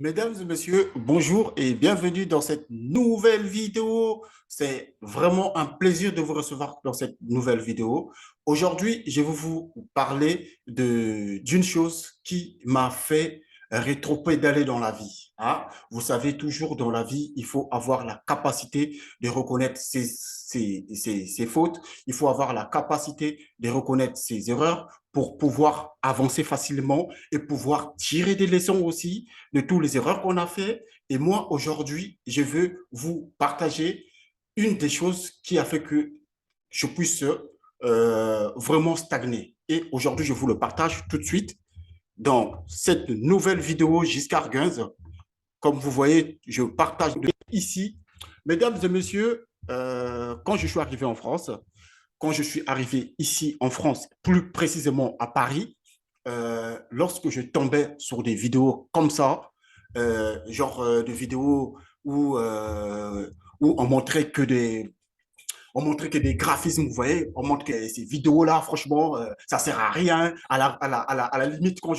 Mesdames et messieurs, bonjour et bienvenue dans cette nouvelle vidéo. C'est vraiment un plaisir de vous recevoir dans cette nouvelle vidéo. Aujourd'hui, je vais vous parler d'une chose qui m'a fait rétropédaler dans la vie. Hein. Vous savez, toujours dans la vie, il faut avoir la capacité de reconnaître ses fautes. Il faut avoir la capacité de reconnaître ses erreurs pour pouvoir avancer facilement et pouvoir tirer des leçons aussi de toutes les erreurs qu'on a fait. Et moi, aujourd'hui, je veux vous partager une des choses qui a fait que je puisse vraiment stagner. Et aujourd'hui, je vous le partage tout de suite dans cette nouvelle vidéo Giscard 15. Comme vous voyez, je partage ici. Mesdames et messieurs, quand je suis arrivé en France, quand je suis arrivé ici en France, plus précisément à Paris, lorsque je tombais sur des vidéos comme ça, des vidéos où on montrait que des graphismes, vous voyez, on montre que ces vidéos-là, franchement, ça sert à rien. À la limite, quand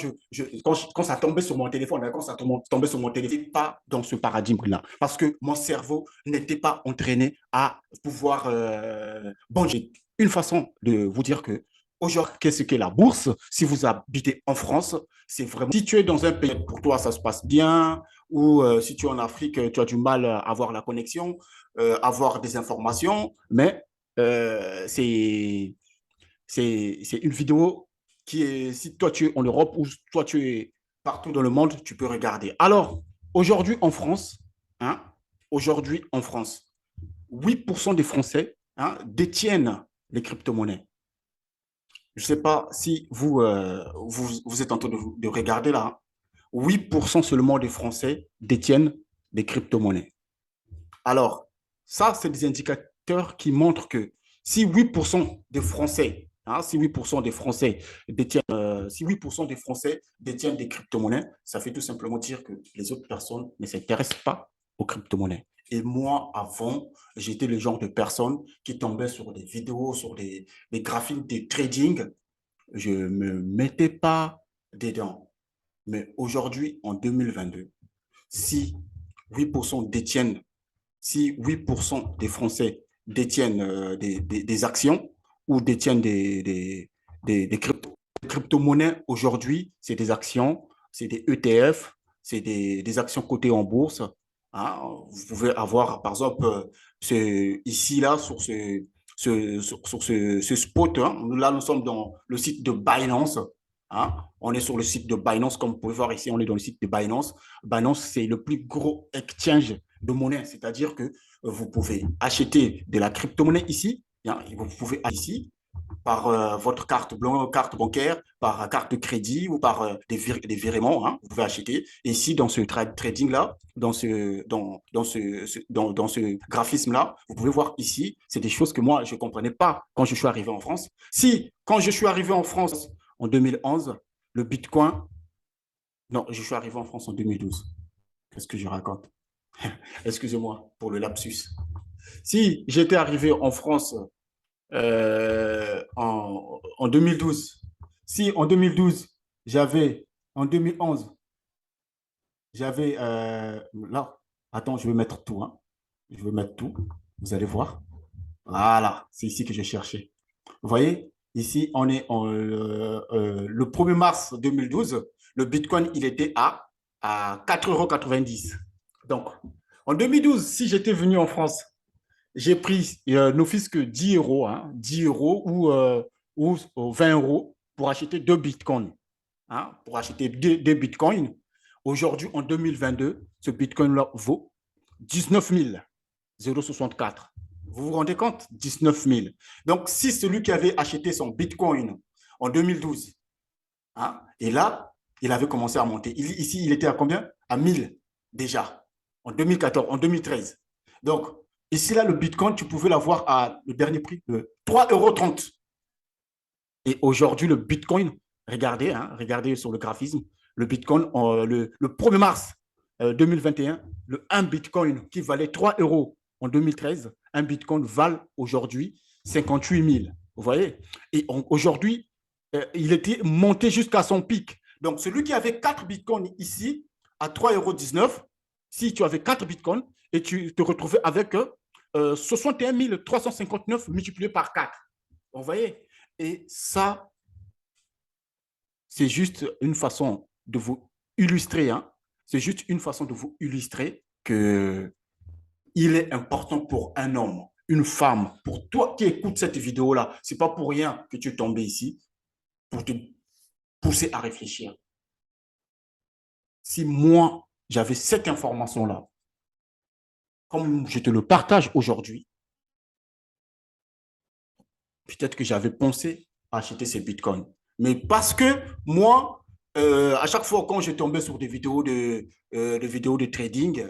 ça tombait sur mon téléphone, quand ça tombait sur mon téléphone, pas dans ce paradigme-là. Parce que mon cerveau n'était pas entraîné à pouvoir... Bon, j'ai une façon de vous dire que aujourd'hui, qu'est-ce qu'est la bourse? Si vous habitez en France, c'est vraiment... Si tu es dans un pays, pour toi, ça se passe bien, ou si tu es en Afrique, tu as du mal à avoir la connexion, avoir des informations, mais c'est une vidéo qui est, si toi tu es en Europe ou toi tu es partout dans le monde, tu peux regarder. Alors, aujourd'hui en France, hein, aujourd'hui en France, 8% des Français détiennent les crypto-monnaies. Je ne sais pas si vous êtes en train de regarder là. 8% seulement des Français détiennent des crypto-monnaies. Alors, ça, c'est des indicateurs qui montrent que si 8% des Français, si 8% des Français si 8% des Français détiennent des crypto-monnaies, ça fait tout simplement dire que les autres personnes ne s'intéressent pas aux crypto-monnaies. Et moi, avant, j'étais le genre de personne qui tombait sur des vidéos, sur des graphiques de trading. Je ne me mettais pas dedans. Mais aujourd'hui, en 2022, si 8% détiennent si 8% des Français détiennent des actions ou détiennent des crypto-monnaies aujourd'hui, c'est des actions, c'est des ETF, c'est des actions cotées en bourse. Hein. Vous pouvez avoir, par exemple, ici, là, sur ce spot, hein. Là, nous sommes dans le site de Binance. Hein. On est sur le site de Binance, comme vous pouvez voir ici, on est dans le site de Binance. Binance, c'est le plus gros exchange de monnaie, c'est-à-dire que vous pouvez acheter de la crypto-monnaie ici, hein, vous pouvez ici par votre carte blanche, carte bancaire, par carte de crédit ou par des virements, hein, vous pouvez acheter. Et ici, dans ce trading-là, dans ce graphisme-là, vous pouvez voir ici, c'est des choses que moi, je ne comprenais pas quand je suis arrivé en France. Si, quand je suis arrivé en France en 2011, le Bitcoin, non, je suis arrivé en France en 2012. Qu'est-ce que je raconte? Excusez-moi pour le lapsus. Si j'étais arrivé en France en 2012, si en 2012, en 2011, j'avais, là, attends, je vais mettre tout, hein. Je vais mettre tout, vous allez voir. Voilà, c'est ici que j'ai cherché. Vous voyez, ici, on est le 1er mars 2012, le Bitcoin, il était à 4,90 €. Donc, en 2012, si j'étais venu en France, j'ai pris n'office que 10 euros, hein, 10 euros ou 20 euros pour acheter deux bitcoins. Hein, pour acheter deux bitcoins. Aujourd'hui, en 2022, ce bitcoin-là vaut 19 064. Vous vous rendez compte? 19 000. Donc, si celui qui avait acheté son bitcoin en 2012, hein, et là, il avait commencé à monter. Ici, il était à combien? À 1000 déjà, en 2014, en 2013. Donc, ici, là, le Bitcoin, tu pouvais l'avoir à le dernier prix de 3,30 €. Et aujourd'hui, le Bitcoin, regardez, hein, regardez sur le graphisme, le Bitcoin, le 1er mars 2021, le 1 Bitcoin qui valait 3 euros en 2013, un Bitcoin vale aujourd'hui 58 000. Vous voyez? Et aujourd'hui, il était monté jusqu'à son pic. Donc, celui qui avait 4 Bitcoins ici à 3,19 €, si tu avais 4 bitcoins et tu te retrouvais avec 61 359 multiplié par 4. Vous voyez? Et ça, c'est juste une façon de vous illustrer, hein. C'est juste une façon de vous illustrer que il est important pour un homme, une femme, pour toi qui écoutes cette vidéo-là, c'est pas pour rien que tu es tombé ici, pour te pousser à réfléchir. Si moi, j'avais cette information-là, comme je te le partage aujourd'hui, peut-être que j'avais pensé à acheter ces bitcoins. Mais parce que moi, à chaque fois quand je tombais sur des vidéos de trading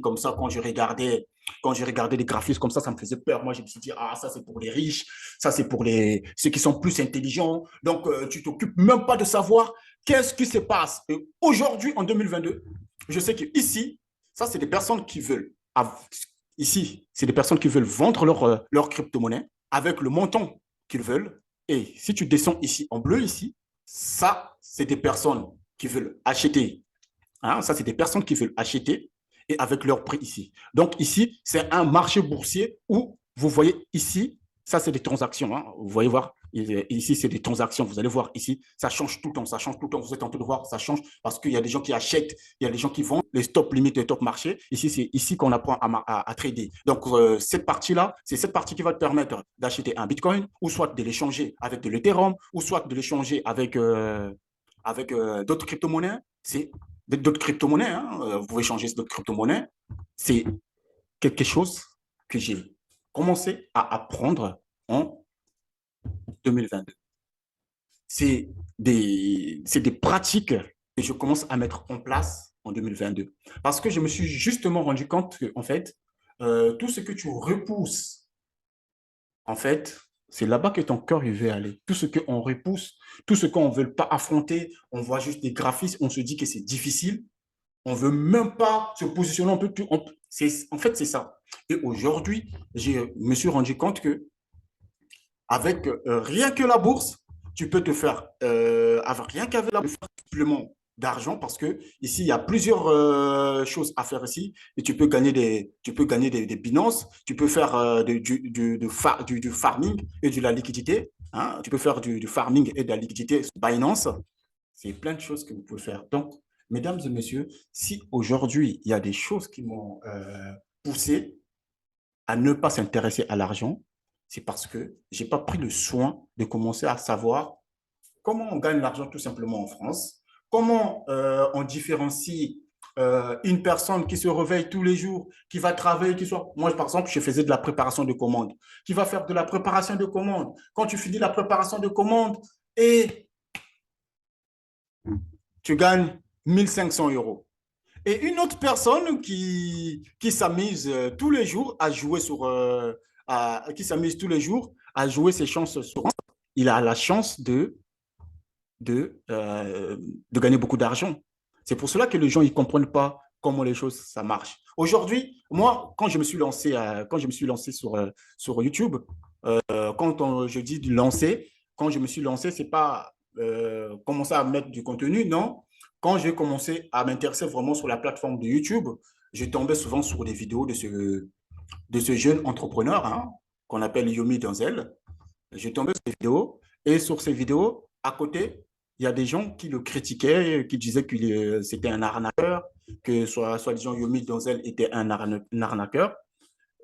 comme ça, quand je regardais les graphismes comme ça me faisait peur. Moi, je me suis dit, ah, ça c'est pour les riches, ça c'est pour ceux qui sont plus intelligents. Donc, tu t'occupes même pas de savoir qu'est-ce qui se passe. Et aujourd'hui, en 2022, je sais qu'ici, ça c'est des personnes qui veulent, ici, c'est des personnes qui veulent vendre leur crypto-monnaie avec le montant qu'ils veulent. Et si tu descends ici, en bleu ici, ça, c'est des personnes qui veulent acheter. Hein, ça, c'est des personnes qui veulent acheter et avec leur prix ici. Donc ici, c'est un marché boursier où vous voyez ici, ça, c'est des transactions. Hein. Vous voyez voir, ici, c'est des transactions. Vous allez voir ici, ça change tout le temps, ça change tout le temps. Vous êtes en train de voir, ça change parce qu'il y a des gens qui achètent, il y a des gens qui vendent les stop limites, les top marchés. Ici, c'est ici qu'on apprend à trader. Donc, cette partie-là, c'est cette partie qui va te permettre d'acheter un Bitcoin ou soit de l'échanger avec de l'Ethereum ou soit de l'échanger avec d'autres crypto-monnaies. C'est d'autres crypto-monnaies. Hein. Vous pouvez changer d'autres crypto-monnaies. C'est quelque chose que j'ai commencé à apprendre en 2022. C'est des pratiques que je commence à mettre en place en 2022. Parce que je me suis justement rendu compte que, en fait, tout ce que tu repousses, en fait, c'est là-bas que ton cœur il veut aller. Tout ce qu'on repousse, tout ce qu'on ne veut pas affronter, on voit juste des graphismes, on se dit que c'est difficile, on ne veut même pas se positionner un peu tout. En fait, c'est ça. Et aujourd'hui, je me suis rendu compte que avec rien que la bourse, tu peux te faire, avec rien qu'avec la bourse, supplément d'argent parce que ici, il y a plusieurs choses à faire ici et tu peux gagner des Binance, tu peux faire du farming et de la liquidité. Hein, tu peux faire du farming et de la liquidité sur Binance. C'est plein de choses que vous pouvez faire. Donc, mesdames et messieurs, si aujourd'hui, il y a des choses qui m'ont poussé à ne pas s'intéresser à l'argent, c'est parce que je n'ai pas pris le soin de commencer à savoir comment on gagne l'argent tout simplement en France, comment on différencie une personne qui se réveille tous les jours, qui va travailler, qui soit... Moi, par exemple, je faisais de la préparation de commandes. Qui va faire de la préparation de commandes. Quand tu finis la préparation de commandes et tu gagnes 1 500 €. Et une autre personne qui s'amuse tous les jours à jouer qui s'amuse tous les jours à jouer ses chances sur. Il a la chance de gagner beaucoup d'argent. C'est pour cela que les gens ne comprennent pas comment les choses ça marche. Aujourd'hui, moi, quand je me suis lancé sur YouTube, je dis lancer, quand je me suis lancé, c'est pas commencer à mettre du contenu, non. Quand j'ai commencé à m'intéresser vraiment sur la plateforme de YouTube, je tombais souvent sur des vidéos de ce jeune entrepreneur hein, qu'on appelle Yomi Denzel. J'ai tombé sur ces vidéos et sur ces vidéos, à côté, il y a des gens qui le critiquaient, qui disaient que c'était un arnaqueur, que soi-disant Yomi Denzel était un arnaqueur.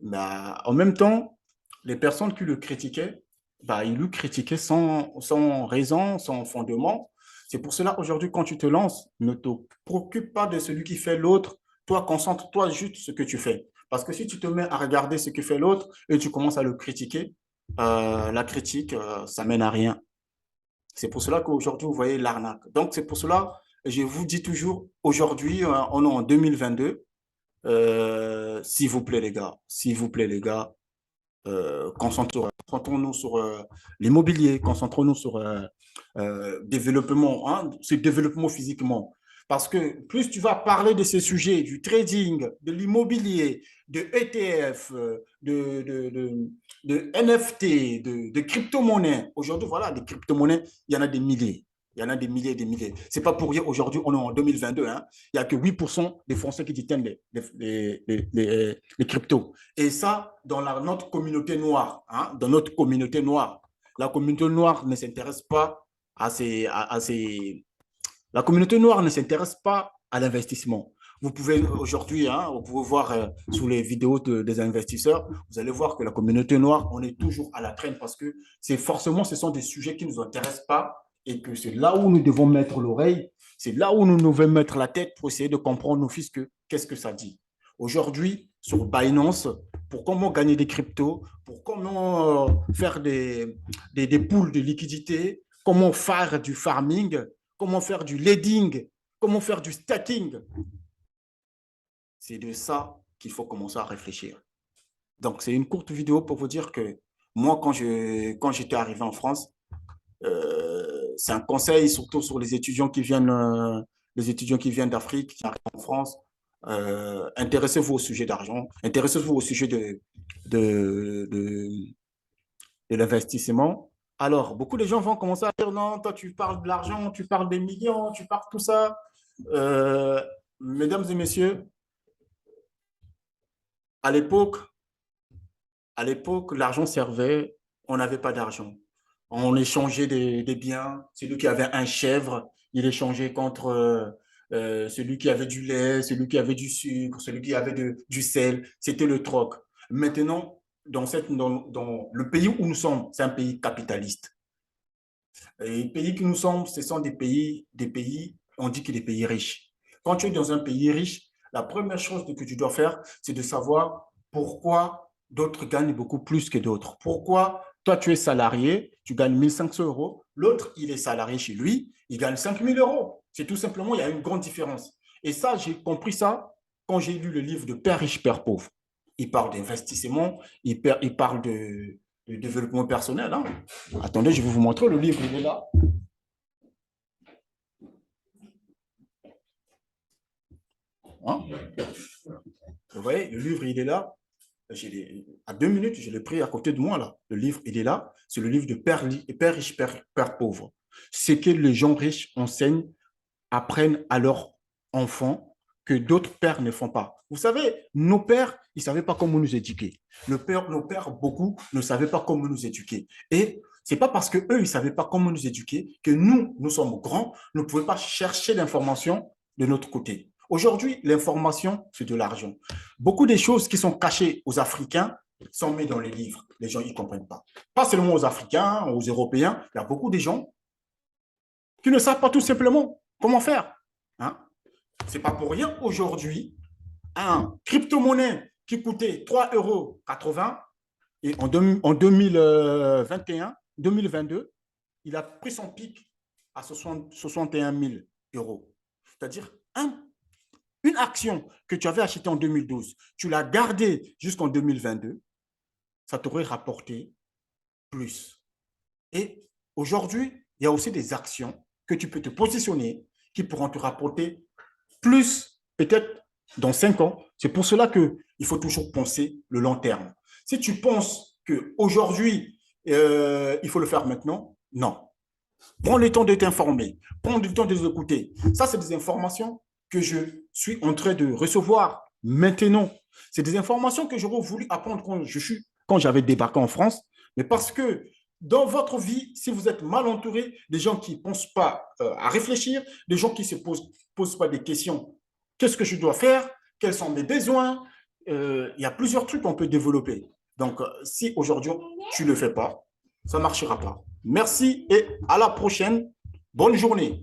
Mais en même temps, les personnes qui le critiquaient, bah, ils le critiquaient sans raison, sans fondement. C'est pour cela, aujourd'hui, quand tu te lances, ne te préoccupe pas de celui qui fait l'autre. Toi, concentre-toi juste sur ce que tu fais. Parce que si tu te mets à regarder ce que fait l'autre et tu commences à le critiquer, la critique, ça mène à rien. C'est pour cela qu'aujourd'hui, vous voyez l'arnaque. Donc, c'est pour cela, je vous dis toujours, aujourd'hui, on est en 2022, s'il vous plaît, les gars, s'il vous plaît, les gars, concentrons-nous sur l'immobilier, concentrons-nous sur développement, hein, ce développement physiquement. Parce que plus tu vas parler de ces sujets, du trading, de l'immobilier, de ETF, de NFT, de crypto-monnaies. Aujourd'hui, voilà, des crypto-monnaies, il y en a des milliers. Il y en a des milliers et des milliers. Ce n'est pas pour rien, aujourd'hui, on est en 2022. Hein, il n'y a que 8% des Français qui détiennent les cryptos. Et ça, dans notre communauté noire. Hein, dans notre communauté noire. La communauté noire ne s'intéresse pas à ces... La communauté noire ne s'intéresse pas à l'investissement. Vous pouvez aujourd'hui, hein, vous pouvez voir sous les vidéos des investisseurs, vous allez voir que la communauté noire, on est toujours à la traîne parce que c'est forcément, ce sont des sujets qui ne nous intéressent pas et que c'est là où nous devons mettre l'oreille, c'est là où nous devons mettre la tête pour essayer de comprendre nos fils que qu'est-ce que ça dit. Aujourd'hui, sur Binance, pour comment gagner des cryptos, pour comment faire des pools de liquidités, comment faire du farming, comment faire du ledging, comment faire du stacking. C'est de ça qu'il faut commencer à réfléchir. Donc, c'est une courte vidéo pour vous dire que moi, quand j'étais arrivé en France, c'est un conseil surtout sur les étudiants qui viennent d'Afrique, qui arrivent en France. Intéressez-vous au sujet d'argent, intéressez-vous au sujet de, de l'investissement. Alors, beaucoup de gens vont commencer à dire non, toi, tu parles de l'argent, tu parles des millions, tu parles de tout ça. Euh, Mesdames et messieurs, à l'époque, l'argent servait, on n'avait pas d'argent. On échangeait des biens. Celui qui avait un chèvre, il échangeait contre celui qui avait du lait, celui qui avait du sucre, celui qui avait du sel. C'était le troc. Maintenant, dans le pays où nous sommes, c'est un pays capitaliste. Et les pays que nous sommes, ce sont des pays, on dit que des pays riches. Quand tu es dans un pays riche, la première chose que tu dois faire, c'est de savoir pourquoi d'autres gagnent beaucoup plus que d'autres. Pourquoi toi, tu es salarié, tu gagnes 1500 euros, l'autre, il est salarié chez lui, il gagne 5000 euros. C'est tout simplement, il y a une grande différence. Et ça, j'ai compris ça quand j'ai lu le livre de Père riche, Père pauvre. Il parle d'investissement, il parle de développement personnel. Hein. Attendez, je vais vous montrer le livre, il est là. Hein? Vous voyez, le livre, il est là. À 2 minutes, je l'ai pris à côté de moi, là. Le livre, il est là. C'est le livre de Père riche, Père pauvre. Ce que les gens riches enseignent, apprennent à leurs enfants que d'autres pères ne font pas. Vous savez, nos pères, ils ne savaient pas comment nous éduquer. Nos pères, beaucoup, ne savaient pas comment nous éduquer. Et ce n'est pas parce qu'eux, ils ne savaient pas comment nous éduquer que nous sommes grands, nous ne pouvons pas chercher l'information de notre côté. Aujourd'hui, l'information, c'est de l'argent. Beaucoup des choses qui sont cachées aux Africains sont mises dans les livres. Les gens, ils ne comprennent pas. Pas seulement aux Africains, aux Européens, il y a beaucoup de gens qui ne savent pas tout simplement comment faire. Hein? Ce n'est pas pour rien aujourd'hui, un crypto-monnaie qui coûtait 3,80 € et en 2021, 2022, il a pris son pic à 61 000 euros. C'est-à-dire une action que tu avais achetée en 2012, tu l'as gardée jusqu'en 2022, ça t'aurait rapporté plus. Et aujourd'hui, il y a aussi des actions que tu peux te positionner qui pourront te rapporter plus, peut-être dans 5 ans. C'est pour cela qu'il faut toujours penser le long terme. Si tu penses qu'aujourd'hui, il faut le faire maintenant, non. Prends le temps de t'informer, prends le temps de les écouter. Ça, c'est des informations que je suis en train de recevoir maintenant. C'est des informations que j'aurais voulu apprendre quand j'avais débarqué en France, mais parce que dans votre vie, si vous êtes mal entouré, des gens qui ne pensent pas à réfléchir, des gens qui ne se posent pas des questions, qu'est-ce que je dois faire? Quels sont mes besoins? Il y a plusieurs trucs qu'on peut développer. Donc, si aujourd'hui, tu ne le fais pas, ça ne marchera pas. Merci et à la prochaine. Bonne journée.